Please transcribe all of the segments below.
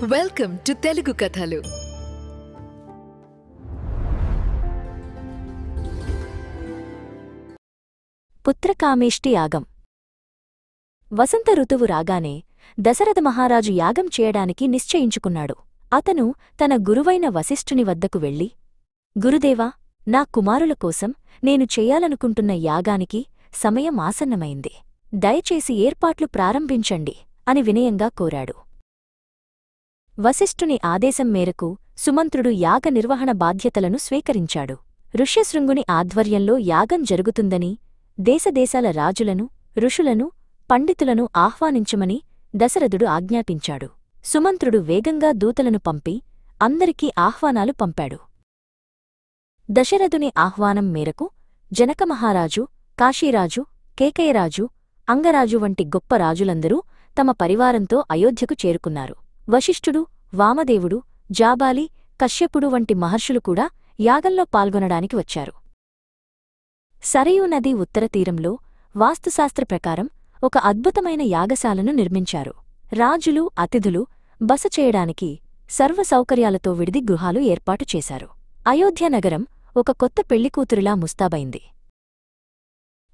Welcome to Telugu కథలు. పుత్రకామేష్టి యాగం. వసంత ఋతువు రాగానే దశరథ మహారాజు యాగం చేయడానికి నిశ్చయించుకున్నాడు. అతను తన గురువైన వశిష్ఠుని వద్దకు వెళ్ళి, గురుదేవా, నా కుమారుల కోసం నేను చెయ్యాలనుకుంటున్న యాగానికి సమయం ఆసన్నమైంది. దయచేసి ఏర్పాట్లు ప్రారంభించండి అని వినయంగా కోరాడు. వశిష్ఠుని ఆదేశం మేరకు సుమంత్రుడు యాగ నిర్వహణ బాధ్యతలను స్వీకరించాడు. ఋష్యశృంగుని ఆధ్వర్యంలో యాగం జరుగుతుందని దేశదేశాల రాజులను, ఋషులను, పండితులను ఆహ్వానించమని దశరథుడు ఆజ్ఞాపించాడు. సుమంత్రుడు వేగంగా దూతలను పంపి అందరికీ ఆహ్వానాలు పంపాడు. దశరథుని ఆహ్వానం మేరకు జనకమహారాజు, కాశీరాజు, కేకయరాజు, అంగరాజు వంటి గొప్ప రాజులందరూ తమ పరివారంతో అయోధ్యకు చేరుకున్నారు. వశిష్ఠుడు, వామదేవుడు, జాబాలి, కశ్యపుడు వంటి మహర్షులు కూడా యాగంలో పాల్గొనడానికి వచ్చారు. సరయూ నది ఉత్తర తీరంలో వాస్తుశాస్త్ర ప్రకారం ఒక అద్భుతమైన యాగశాలను నిర్మించారు. రాజులు, అతిథులు బస చేయడానికి సర్వ సౌకర్యాలతో విడిది గృహాలు ఏర్పాటు చేశారు. అయోధ్య నగరం ఒక కొత్త పెళ్లికూతురులా ముస్తాబైంది.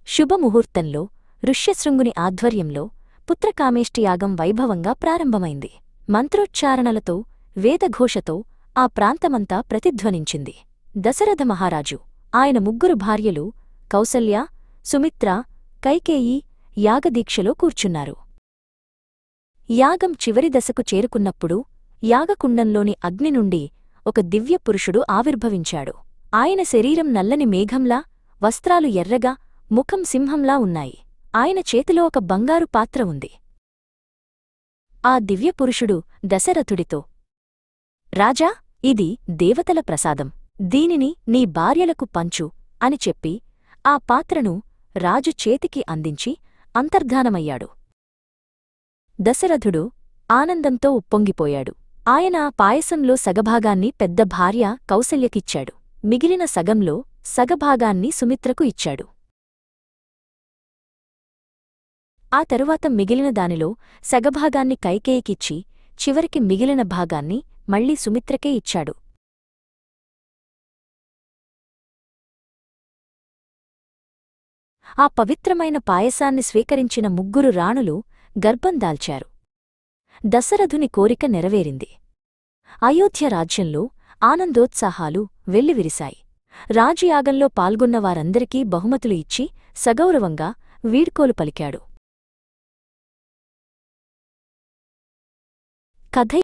శుభముహూర్తంలో ఋష్యశృంగుని ఆధ్వర్యంలో పుత్రకామేష్టి యాగం వైభవంగా ప్రారంభమైంది. మంత్రోచ్చారణలతో, వేదఘోషతో ఆ ప్రాంతమంతా ప్రతిధ్వనించింది. దశరథ మహారాజు, ఆయన ముగ్గురు భార్యలు కౌసల్య, సుమిత్ర, కైకేయి యాగదీక్షలో కూర్చున్నారు. యాగం చివరి దశకు చేరుకున్నప్పుడు యాగకుండంలోని అగ్ని నుండి ఒక దివ్యపురుషుడు ఆవిర్భవించాడు. ఆయన శరీరం నల్లని మేఘంలా, వస్త్రాలు ఎర్రగా, ముఖం సింహంలా ఉన్నాయి. ఆయన చేతిలో ఒక బంగారు పాత్ర ఉంది. ఆ దివ్యపురుషుడు దశరథుడితో, రాజా, ఇది దేవతల ప్రసాదం. దీనిని నీ భార్యలకు పంచు అని చెప్పి ఆ పాత్రను రాజు చేతికి అందించి అంతర్ధానమయ్యాడు. దశరథుడు ఆనందంతో ఉప్పొంగిపోయాడు. ఆయన ఆ పాయసంలో సగభాగాన్ని పెద్ద భార్య కౌసల్యకిచ్చాడు. మిగిలిన సగంలో సగభాగాన్ని సుమిత్రకు ఇచ్చాడు. ఆ తరువాత మిగిలిన దానిలో సగభాగాన్ని కైకేయికిచ్చి చివరికి మిగిలిన భాగాన్ని మళ్లీ సుమిత్రకే ఇచ్చాడు. ఆ పవిత్రమైన పాయసాన్ని స్వీకరించిన ముగ్గురు రాణులు గర్భం దాల్చారు. దశరథుని కోరిక నెరవేరింది. అయోధ్య రాజ్యంలో ఆనందోత్సాహాలు వెల్లివిరిశాయి. రాజయాగంలో పాల్గొన్నవారందరికీ బహుమతులు ఇచ్చి సగౌరవంగా వీడ్కోలు పలికాడు. కథ